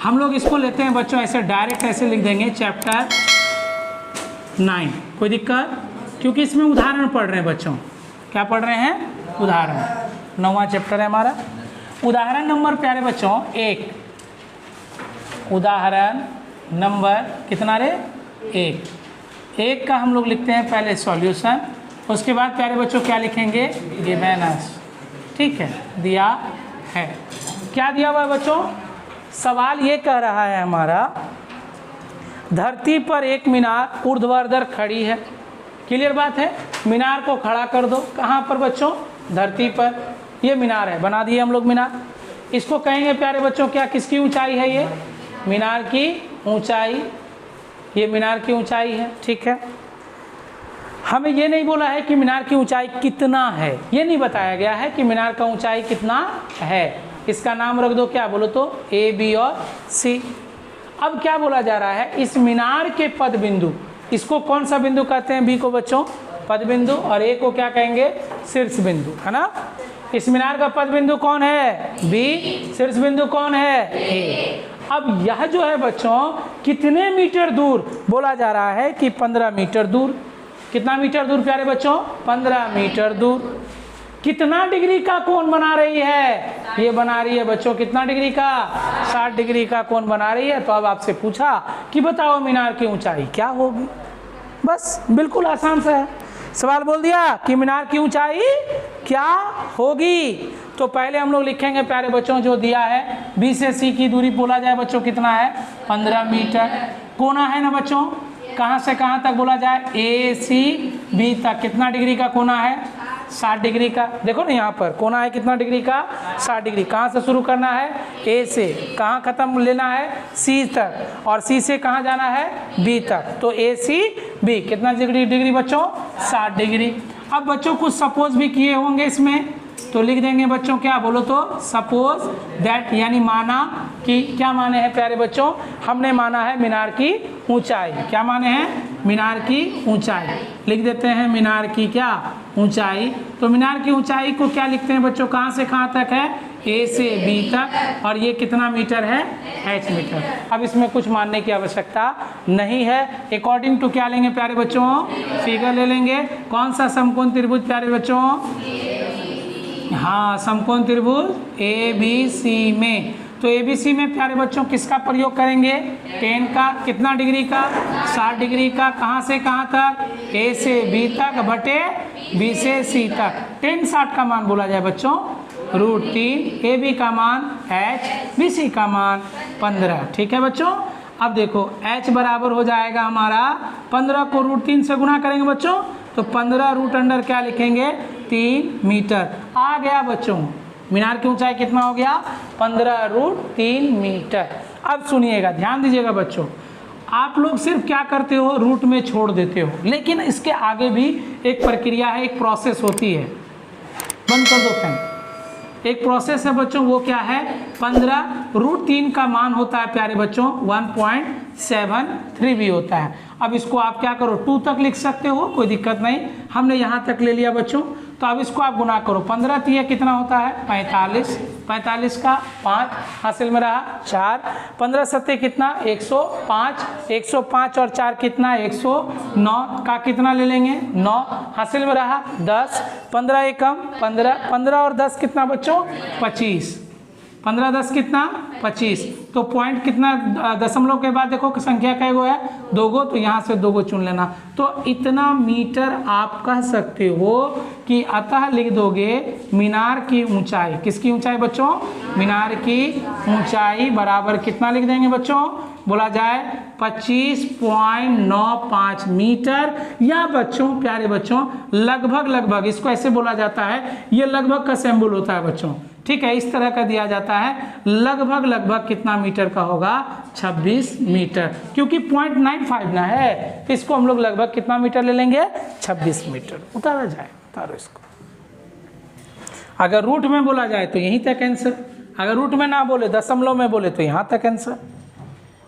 हम लोग इसको लेते हैं बच्चों ऐसे डायरेक्ट ऐसे लिख देंगे चैप्टर 9, कोई दिक्कत? क्योंकि इसमें उदाहरण पढ़ रहे हैं बच्चों। क्या पढ़ रहे हैं? उदाहरण। 9वां चैप्टर है हमारा। उदाहरण नंबर प्यारे बच्चों 1, उदाहरण नंबर कितना रे? 1 का हम लोग लिखते हैं पहले सॉल्यूशन, उसके बाद प्यारे बच्चों क्या लिखेंगे? Given us. ठीक है, दिया है। क्या दिया हुआ है बच्चों? सवाल ये कह रहा है हमारा, धरती पर एक मीनार ऊर्ध्वाधर खड़ी है। क्लियर बात है? मीनार को खड़ा कर दो। कहाँ पर बच्चों? धरती पर। ये मीनार है, बना दिए हम लोग मीनार। इसको कहेंगे प्यारे बच्चों क्या? किसकी ऊंचाई है ये? मीनार की ऊंचाई। ये मीनार की ऊंचाई है। ठीक है, हमें ये नहीं बोला है कि मीनार की ऊंचाई कितना है, ये नहीं बताया गया है कि मीनार का ऊंचाई कितना है। इसका नाम रख दो, क्या बोलो तो? ए, बी और सी। अब क्या बोला जा रहा है? इस मीनार के पद बिंदु, इसको कौन सा बिंदु कहते हैं? बी को बच्चों पद बिंदु, और ए को क्या कहेंगे? शीर्ष बिंदु, है ना। इस मीनार का पद बिंदु कौन है? बी। शीर्ष बिंदु कौन है? ए। अब यह जो है बच्चों कितने मीटर दूर बोला जा रहा है कि 15 मीटर दूर। कितना मीटर दूर प्यारे बच्चों? 15 मीटर दूर। कितना डिग्री का कोण बना रही है? ये बना रही है बच्चों कितना डिग्री का? 60 डिग्री का कोण बना रही है। तो अब आपसे पूछा कि बताओ मीनार की ऊंचाई क्या होगी। बस बिल्कुल आसान सा है, सवाल बोल दिया कि मीनार की ऊंचाई क्या होगी। तो पहले हम लोग लिखेंगे प्यारे बच्चों जो दिया है, बी से सी की दूरी बोला जाए बच्चों कितना है? 15 मीटर। कोना है ना बच्चों, कहाँ से कहाँ तक बोला जाए? ए सी बी तक। कितना डिग्री का कोना है? 60 डिग्री का। देखो ना यहाँ पर कोना है कितना डिग्री का? 60 डिग्री। कहाँ से शुरू करना है? ए से। कहाँ खत्म लेना है? सी तक। और सी से कहाँ जाना है? बी तक। तो ए सी बी कितना डिग्री बच्चों? 60 डिग्री। अब बच्चों कुछ सपोज भी किए होंगे इसमें, तो लिख देंगे बच्चों क्या बोलो तो? सपोज दैट, यानी माना कि। क्या माने हैं प्यारे बच्चों? हमने माना है मीनार की ऊंचाई। क्या माने हैं? मीनार की ऊंचाई। लिख देते हैं मीनार की क्या? ऊंचाई। तो मीनार की ऊंचाई को क्या लिखते हैं बच्चों? कहाँ से कहाँ तक है? ए से बी तक। और ये कितना मीटर है? h metre. अब इसमें कुछ मानने की आवश्यकता नहीं है। अकॉर्डिंग टू क्या लेंगे प्यारे बच्चों? फिगर ले लेंगे। कौन सा समकोण त्रिभुज प्यारे बच्चों? हाँ, समकोण त्रिभुज ए बी सी में। तो ए बी सी में प्यारे बच्चों किसका प्रयोग करेंगे? 10 का। कितना डिग्री का? 60 डिग्री का। कहाँ से कहाँ तक? ए से बी तक बटे बी से सी तक। 10 60 का मान बोला जाए बच्चों √3, ए बी का मान h, बी सी का मान 15। ठीक है बच्चों। अब देखो h बराबर हो जाएगा हमारा 15 को √3 से गुना करेंगे बच्चों, तो 15 रूट अंडर क्या लिखेंगे? 3 मीटर। आ गया बच्चों मीनार की ऊंचाई कितना हो गया? 15√3 मीटर। अब सुनिएगा, ध्यान दीजिएगा बच्चों, आप लोग सिर्फ क्या करते हो? रूट में छोड़ देते हो, लेकिन इसके आगे भी एक प्रक्रिया है, एक प्रोसेस होती है। बंद कर दो फैन। एक प्रोसेस है बच्चों, वो क्या है? 15√3 का मान होता है प्यारे बच्चों 1.73 भी होता है। अब इसको आप क्या करो? 2 तक लिख सकते हो, कोई दिक्कत नहीं। हमने यहाँ तक ले लिया बच्चों, तो अब इसको आप गुना करो। 15 तिया कितना होता है? 45। 45 का 5 हासिल में रहा 4। 15 सत्ते कितना? 105। 105 और 4 कितना? 109 का कितना ले लेंगे? 9 हासिल में रहा 10। 15 एकम 15। 15 और 10 कितना बच्चों? 25। 15 10 कितना? 25। तो पॉइंट कितना? दशमलव के बाद देखो कि संख्या कै गो है? 2 गो, तो यहाँ से 2 गो चुन लेना। तो इतना मीटर आप कह सकते हो कि अतः लिख दोगे मीनार की ऊंचाई। किसकी ऊंचाई बच्चों? मीनार की ऊंचाई बराबर कितना लिख देंगे बच्चों? बोला जाए 25.95 मीटर, या बच्चों प्यारे बच्चों लगभग इसको ऐसे बोला जाता है, ये लगभग का सिंबल होता है बच्चों। ठीक है, इस तरह का दिया जाता है। लगभग कितना मीटर का होगा? 26 मीटर, क्योंकि 0.95 ना है, तो इसको हम लोग लगभग कितना मीटर ले लेंगे? 26 मीटर। उतारा जाए, उतारो इसको। अगर रूट में बोला जाए तो यहीं तक आंसर, अगर रूट में ना बोले, दशमलव में बोले, तो यहाँ तक आंसर।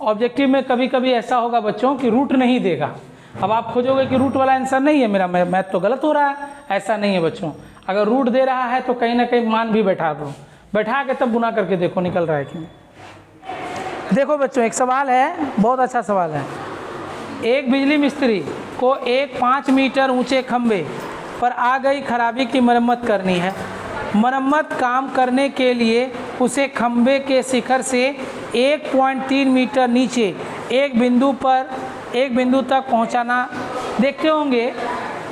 ऑब्जेक्टिव में कभी कभी ऐसा होगा बच्चों कि रूट नहीं देगा। अब आप खोजोगे कि रूट वाला आंसर नहीं है, मेरा मैथ तो गलत हो रहा है। ऐसा नहीं है बच्चों, अगर रूट दे रहा है तो कहीं ना कहीं मान भी बैठा दो, बैठा के तब गुना करके देखो निकल रहा है कि नहीं। देखो बच्चों, एक सवाल है, बहुत अच्छा सवाल है। एक बिजली मिस्त्री को एक 5 मीटर ऊंचे खंभे पर आ गई खराबी की मरम्मत करनी है। मरम्मत काम करने के लिए उसे खंभे के शिखर से 1.3 मीटर नीचे एक बिंदु तक पहुंचाना। देखते होंगे,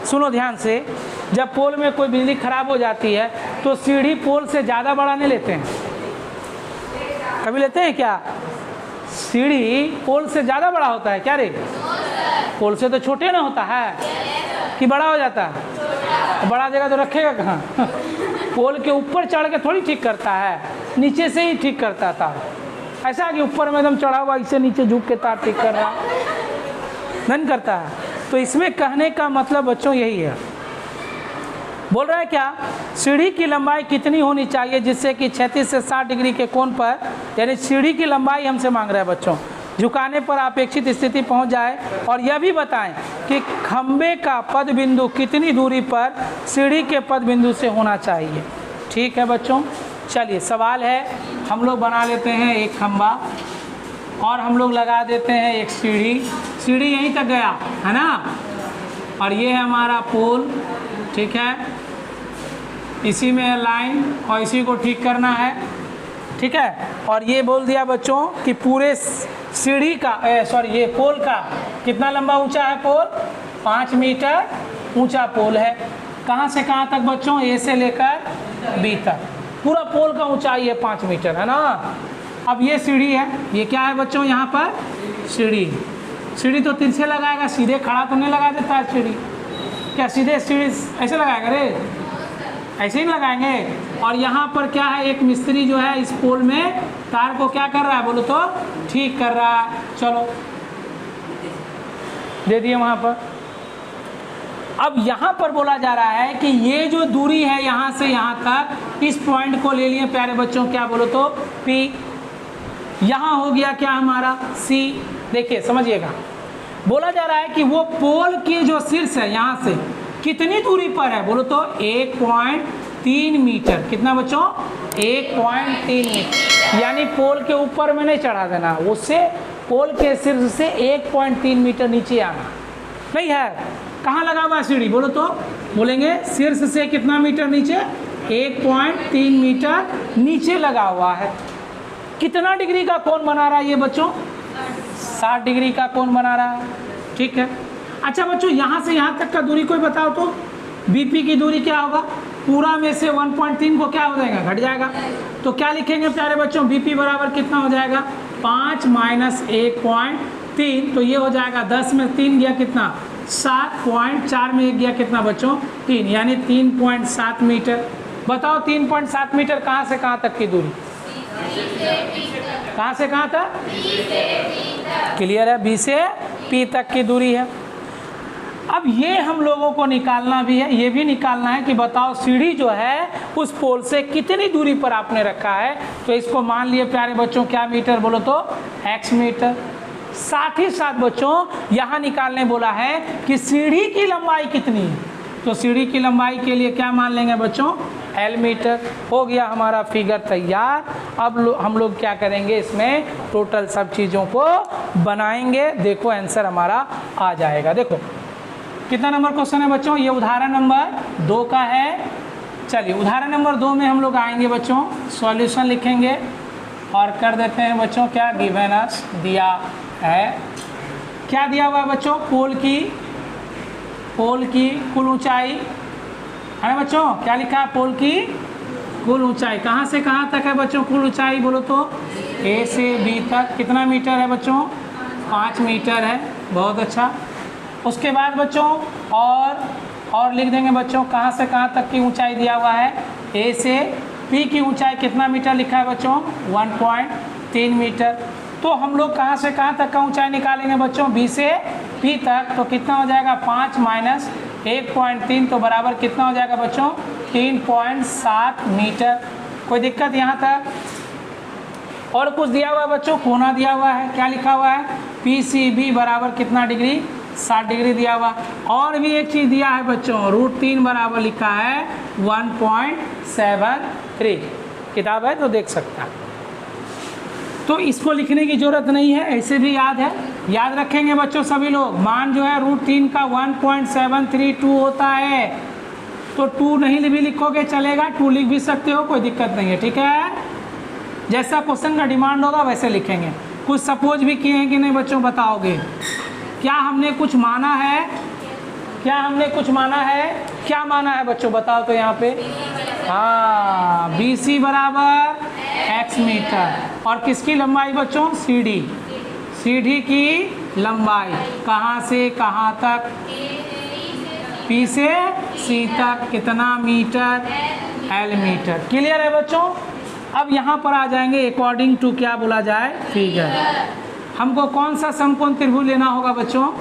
सुनो ध्यान से, जब पोल में कोई बिजली खराब हो जाती है तो सीढ़ी पोल से ज़्यादा बड़ा नहीं लेते हैं, कभी लेते हैं क्या? सीढ़ी पोल से ज़्यादा बड़ा होता है क्या रे? पोल से तो छोटे ना होता है कि बड़ा हो जाता है? बड़ा जगह तो रखेगा कहाँ? पोल के ऊपर चढ़ के थोड़ी ठीक करता है, नीचे से ही ठीक करता था। ऐसा कि ऊपर में एकदम चढ़ा हुआ इससे नीचे झुक के तार ठीक कर रहा नहीं करता है। तो इसमें कहने का मतलब बच्चों यही है, बोल रहा है क्या, सीढ़ी की लंबाई कितनी होनी चाहिए जिससे कि 36 से 60 डिग्री के कोण पर, यानी सीढ़ी की लंबाई हमसे मांग रहा है बच्चों, झुकाने पर अपेक्षित स्थिति पहुंच जाए। और यह भी बताएं कि खंबे का पद बिंदु कितनी दूरी पर सीढ़ी के पद बिंदु से होना चाहिए। ठीक है बच्चों, चलिए सवाल है, हम लोग बना लेते हैं एक खंबा और हम लोग लगा देते हैं एक सीढ़ी। सीढ़ी यहीं तक गया है ना, और ये है हमारा पोल। ठीक है, इसी में है लाइन और इसी को ठीक करना है। ठीक है, और ये बोल दिया बच्चों कि पूरे सीढ़ी का ये पोल का कितना लंबा ऊंचा है? पोल 5 मीटर ऊंचा पोल है। कहाँ से कहाँ तक बच्चों? ए से लेकर बी तक पूरा पोल का ऊंचाई है 5 मीटर, है ना। अब ये सीढ़ी है, ये क्या है बच्चों? यहाँ पर सीढ़ी। सीढ़ी तो तिरछे लगाएगा, सीधे खड़ा तो नहीं लगा देता है सीढ़ी। क्या सीधे सीढ़ी ऐसे लगाएगा रे? ऐसे ही लगाएंगे। और यहाँ पर क्या है, एक मिस्त्री जो है इस पोल में तार को क्या कर रहा है बोलो तो? ठीक कर रहा है। चलो दे दिए वहाँ पर। अब यहाँ पर बोला जा रहा है कि ये जो दूरी है यहाँ से यहाँ तक, इस पॉइंट को ले लिए प्यारे बच्चों, क्या बोलो तो? P। यहाँ हो गया क्या हमारा? C। देखिए समझिएगा, बोला जा रहा है कि वो पोल की जो शीर्ष है यहाँ से कितनी दूरी पर है बोलो तो? 1.3 मीटर। कितना बच्चों? 1.3 मीटर। यानी पोल के ऊपर में नहीं चढ़ा देना, उससे पोल के शीर्ष से 1.3 मीटर नीचे आना नहीं है। कहाँ लगा हुआ है सीढ़ी बोलो तो? बोलेंगे शीर्ष से कितना मीटर नीचे? 1.3 मीटर नीचे लगा हुआ है। कितना डिग्री का कोण बना रहा है ये बच्चों? 60 डिग्री का कोण बना रहा है। ठीक है, अच्छा बच्चों, यहाँ से यहाँ तक का दूरी कोई बताओ तो? बीपी की दूरी क्या होगा? पूरा में से 1.3 को क्या हो जाएगा? घट जाएगा। तो क्या लिखेंगे प्यारे बच्चों? बीपी बराबर कितना हो जाएगा? 5 माइनस 1.3, तो ये हो जाएगा 10 में 3 गया कितना? 7.4 में 1 गया कितना बच्चों? 3, यानी 3.7 मीटर। बताओ 3.7 मीटर कहाँ से कहाँ तक की दूरी? कहाँ से कहाँ तक? क्लियर है, बी से पी तक की दूरी है। अब ये हम लोगों को निकालना भी है, ये भी निकालना है कि बताओ सीढ़ी जो है उस पोल से कितनी दूरी पर आपने रखा है। तो इसको मान लिए प्यारे बच्चों क्या मीटर बोलो तो? x metre. साथ ही साथ बच्चों यहाँ निकालने बोला है कि सीढ़ी की लंबाई कितनी है। तो सीढ़ी की लंबाई के लिए क्या मान लेंगे बच्चों? L metre. हो गया हमारा फिगर तैयार। अब हम लोग क्या करेंगे, इसमें टोटल सब चीज़ों को बनाएंगे। देखो आंसर हमारा आ जाएगा। देखो कितना नंबर क्वेश्चन है बच्चों? ये उदाहरण नंबर 2 का है। चलिए उदाहरण नंबर 2 में हम लोग आएंगे बच्चों, सॉल्यूशन लिखेंगे और कर देते हैं बच्चों क्या गिवन अस दिया है। क्या दिया हुआ है बच्चों? पोल की कुल ऊंचाई है बच्चों। क्या लिखा है? पोल की कुल ऊंचाई। कहाँ से कहाँ तक है बच्चों कुल ऊंचाई बोलो तो? ए से बी तक। कितना मीटर है बच्चों? 5 मीटर है। बहुत अच्छा। उसके बाद बच्चों और लिख देंगे बच्चों कहाँ से कहाँ तक की ऊंचाई दिया हुआ है। ए से पी की ऊंचाई कितना मीटर लिखा है बच्चों? 1.3 मीटर। तो हम लोग कहाँ से कहाँ तक का ऊंचाई निकालेंगे बच्चों? बी से पी तक। तो कितना हो जाएगा? 5 माइनस 1.3, तो बराबर कितना हो जाएगा बच्चों? 3.7 मीटर। कोई दिक्कत यहाँ तक? और कुछ दिया हुआ है बच्चों, कोना दिया हुआ है। क्या लिखा हुआ है? PCB बराबर कितना डिग्री? 60 डिग्री दिया हुआ। और भी एक चीज़ दिया है बच्चों, √3 बराबर लिखा है 1.73। किताब है तो देख सकता है। तो इसको लिखने की ज़रूरत नहीं है, ऐसे भी याद है। याद रखेंगे बच्चों सभी लोग, मान जो है √3 का 1.732 होता है। तो 2 नहीं भी लिखोगे चलेगा, 2 लिख भी सकते हो, कोई दिक्कत नहीं है, ठीक है। जैसा क्वेश्चन का डिमांड होगा वैसे लिखेंगे। कुछ सपोज भी किए हैं कि नहीं बच्चों, बताओगे क्या हमने कुछ माना है? क्या हमने कुछ माना है? क्या माना है बच्चों, बताओ तो यहाँ पे। हाँ, BC बराबर x मीटर। और किसकी लंबाई बच्चों? CD। CD की लंबाई कहाँ से कहाँ तक? P से C तक कितना मीटर? L metre. क्लियर है बच्चों? अब यहाँ पर आ जाएंगे अकॉर्डिंग टू क्या बोला जाए, फिगर। हमको कौन सा समकोण त्रिभुज लेना होगा बच्चों?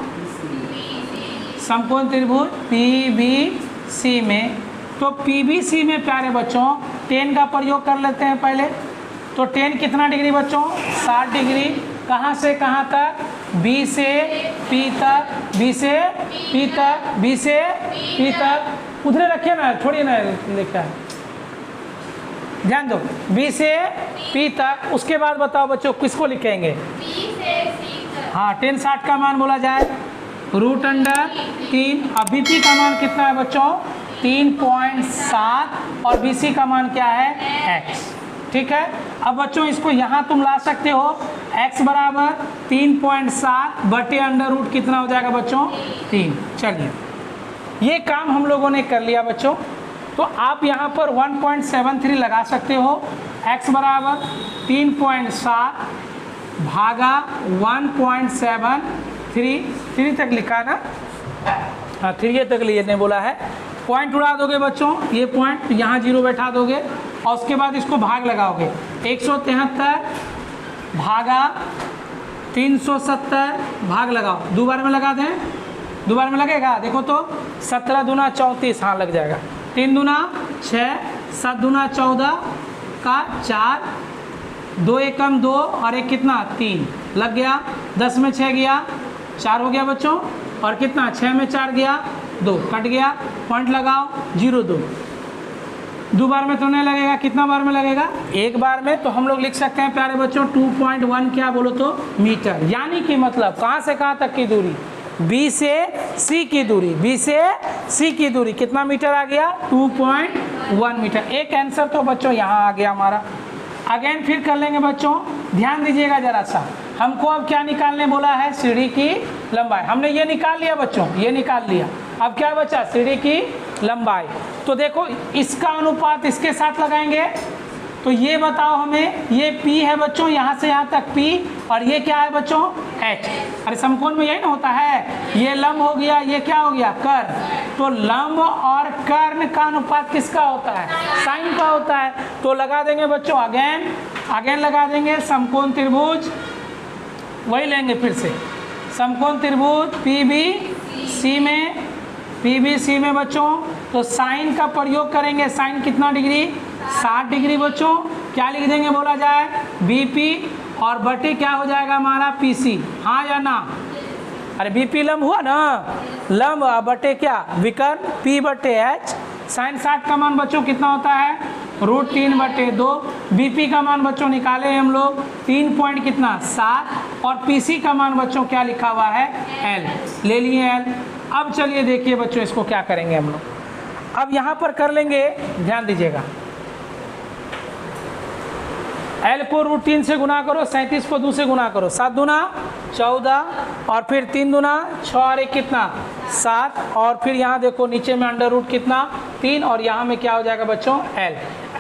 समकोण त्रिभुज PBC में। तो PBC में प्यारे बच्चों tan का प्रयोग कर लेते हैं पहले। तो tan कितना डिग्री बच्चों? 60 डिग्री। कहाँ से कहाँ तक? B से P तक, B से P तक, B से P तक। उधर रखिए ना, छोड़िए ना, लिखा है, ध्यान दो। B से P तक। उसके बाद बताओ बच्चों किसको लिखेंगे? B से C तक। हाँ, tan 60 का मान बोला जाए √3। अब BP का मान कितना है बच्चों? 3.7। और BC का मान क्या है? x। ठीक है। अब बच्चों इसको यहाँ तुम ला सकते हो, x बराबर 3.7 बटे √ कितना हो जाएगा बच्चों? 3। चलिए, ये काम हम लोगों ने कर लिया बच्चों। तो आप यहाँ पर 1.73 लगा सकते हो। x बराबर 3.7 भागा 1.73 तक लिखा ना? हाँ, 3 तक लिए ने बोला है। पॉइंट उड़ा दोगे बच्चों, ये पॉइंट यहाँ 0 बैठा दोगे और उसके बाद इसको भाग लगाओगे। 173 भागा 370 भाग लगाओ। दो बार में लगा दें, दो बार में लगेगा, देखो तो 17 दूना 34, हाँ लग जाएगा। 3 दूना 6, 7 दूना 14 का 4, 2 एकम 2 और 1 कितना? 3 लग गया। 10 में 6 गया, 4 हो गया बच्चों। और कितना? 6 में 4 गया, 2 कट गया। पॉइंट लगाओ 0 2। दो बार में तो नहीं लगेगा, कितना बार में लगेगा? एक बार में। तो हम लोग लिख सकते हैं प्यारे बच्चों 2.1 क्या बोलो तो मीटर। यानी कि मतलब कहाँ से कहाँ तक की दूरी? B से C की दूरी, B से C की दूरी कितना मीटर आ गया? 2.1 मीटर। एक आंसर तो बच्चों यहाँ आ गया हमारा। अगेन फिर कर लेंगे बच्चों, ध्यान दीजिएगा जरा सा। हमको अब क्या निकालने बोला है? सीढ़ी की लंबाई। हमने ये निकाल लिया बच्चों, ये निकाल लिया। अब क्या बचा? सीढ़ी की लंबाई। तो देखो इसका अनुपात इसके साथ लगाएंगे। तो ये बताओ हमें, ये P है बच्चों, यहाँ से यहाँ तक P, और ये क्या है बच्चों? H। अरे समकोण में यही ना होता है, ये लंब हो गया, ये क्या हो गया? कर्ण। तो लंब और कर्ण का अनुपात किसका होता है? साइन का होता है। तो लगा देंगे बच्चों अगेन लगा देंगे समकोण त्रिभुज। वही लेंगे फिर से, समकोण त्रिभुज PBC में बच्चों। तो साइन का प्रयोग करेंगे। साइन कितना डिग्री? 60 डिग्री बच्चों। क्या लिख देंगे बोला जाए? BP और बटे क्या हो जाएगा हमारा? PC। हाँ या ना? अरे BP लंब हुआ ना, लंब बटे क्या? विकर्ण P बटे H। साइन 60 का मान बच्चों कितना होता है? √3/2। BP का मान बच्चों निकाले हम लोग 3 पॉइंट कितना? 7। और PC का मान बच्चों क्या लिखा हुआ है? L। ले लिए L। अब चलिए देखिए बच्चों इसको क्या करेंगे हम लोग। अब यहाँ पर कर लेंगे, ध्यान दीजिएगा। L को √3 से गुना करो, 37 को 2 से गुना करो। 7 दूना 14 और फिर 3 दूना 6 और 1 कितना? 7। और फिर यहाँ देखो नीचे में √ कितना? 3। और यहाँ में क्या हो जाएगा बच्चों?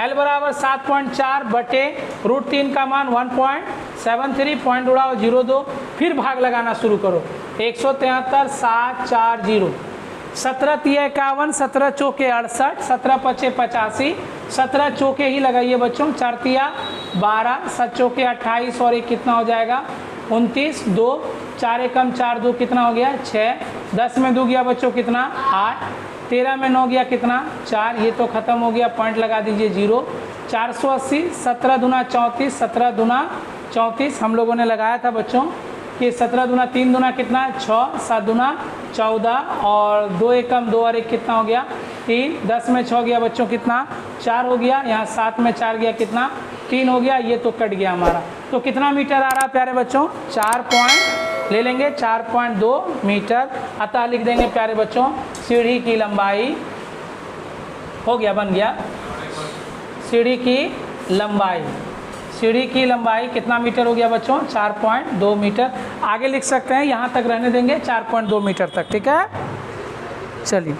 L बराबर 7.4 बटे √3 का मान 1.73। पॉइंट उड़ाओ 0 2। फिर भाग लगाना शुरू करो। 173 7 4 0। 17 तिया 51, 17 चौके 68, 17 पचे 85, 17 चौके ही लगाइए बच्चों। 4 तिया 12, 7 चौके 28 और 1 कितना हो जाएगा? 29। 2 4 एकम 4 2 कितना हो गया? 6। 10 में 2 गया बच्चों कितना? 8। 13 में 9 गया कितना? 4। ये तो खत्म हो गया, पॉइंट लगा दीजिए 0। 480। 17 दूना 34, 17 दूना 34 हम लोगों ने लगाया था बच्चों कि 17 दूना 3 दूना कितना? 6। 7 दूना 14 और 2 एकम 2 और 1 कितना हो गया? 3। 10 में 6 गया बच्चों कितना? 4 हो गया। यहाँ 7 में 4 गया कितना? 3 हो गया, ये तो कट गया हमारा। तो कितना मीटर आ रहा है प्यारे बच्चों? 4 पॉइंट ले लेंगे, 4.2 मीटर। अतः लिख देंगे प्यारे बच्चों सीढ़ी की लंबाई हो गया, बन गया सीढ़ी की लंबाई। सीढ़ी की लंबाई कितना मीटर हो गया बच्चों? 4.2 मीटर। आगे लिख सकते हैं, यहाँ तक रहने देंगे 4.2 मीटर तक, ठीक है। चलिए